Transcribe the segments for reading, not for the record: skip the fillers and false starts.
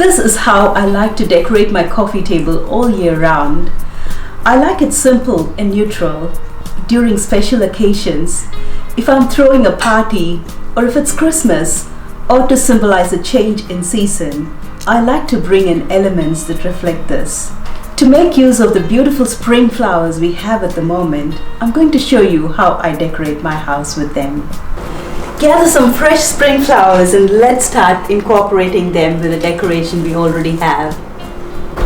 This is how I like to decorate my coffee table all year round. I like it simple and neutral. During special occasions, if I'm throwing a party, or if it's Christmas, or to symbolize a change in season, I like to bring in elements that reflect this. To make use of the beautiful spring flowers we have at the moment, I'm going to show you how I decorate my house with them. Gather some fresh spring flowers and let's start incorporating them with the decoration we already have.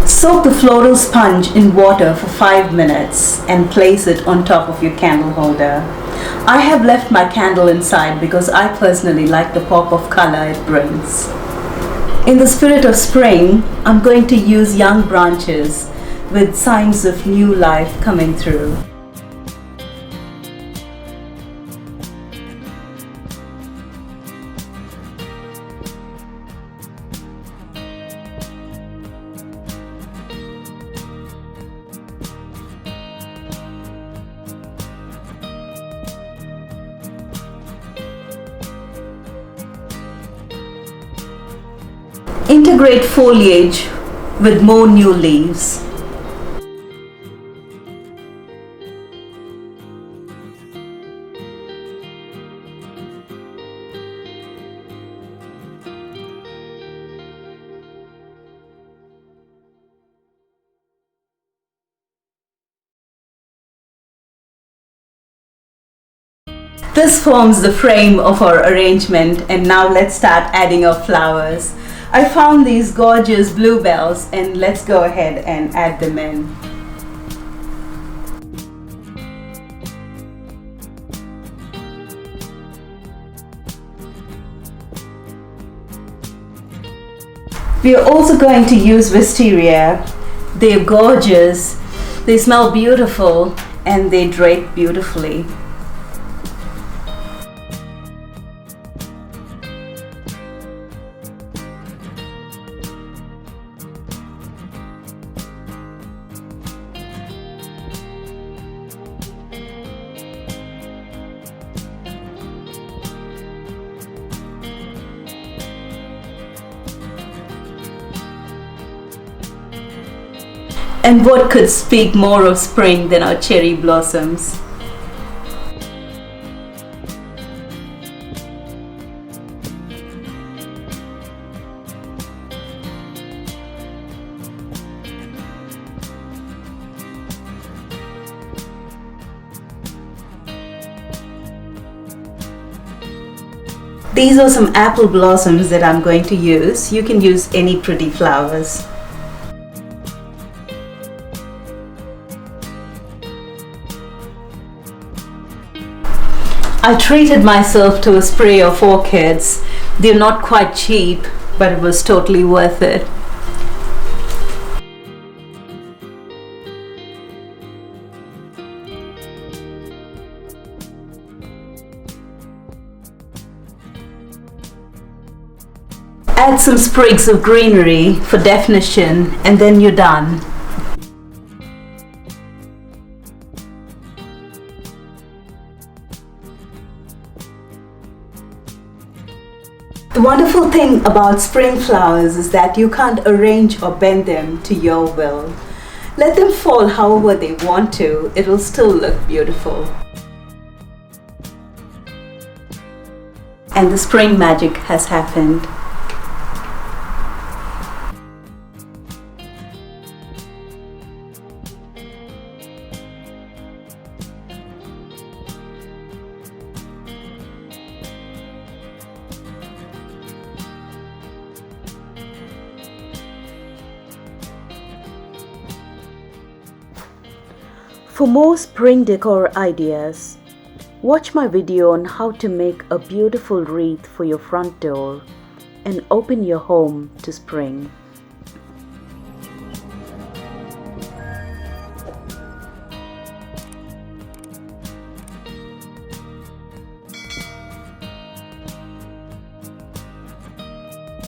Soak the floral sponge in water for 5 minutes and place it on top of your candle holder. I have left my candle inside because I personally like the pop of color it brings. In the spirit of spring, I'm going to use young branches with signs of new life coming through. Integrate foliage with more new leaves. This forms the frame of our arrangement, and now let's start adding our flowers. I found these gorgeous bluebells and let's go ahead and add them in. We are also going to use wisteria. They're gorgeous, they smell beautiful, and they drape beautifully. And what could speak more of spring than our cherry blossoms? These are some apple blossoms that I'm going to use. You can use any pretty flowers. I treated myself to a spray of orchids. They're not quite cheap, but it was totally worth it. Add some sprigs of greenery for definition, and then you're done. The wonderful thing about spring flowers is that you can't arrange or bend them to your will. Let them fall however they want to, it'll still look beautiful. And the spring magic has happened. For more spring decor ideas, watch my video on how to make a beautiful wreath for your front door and open your home to spring.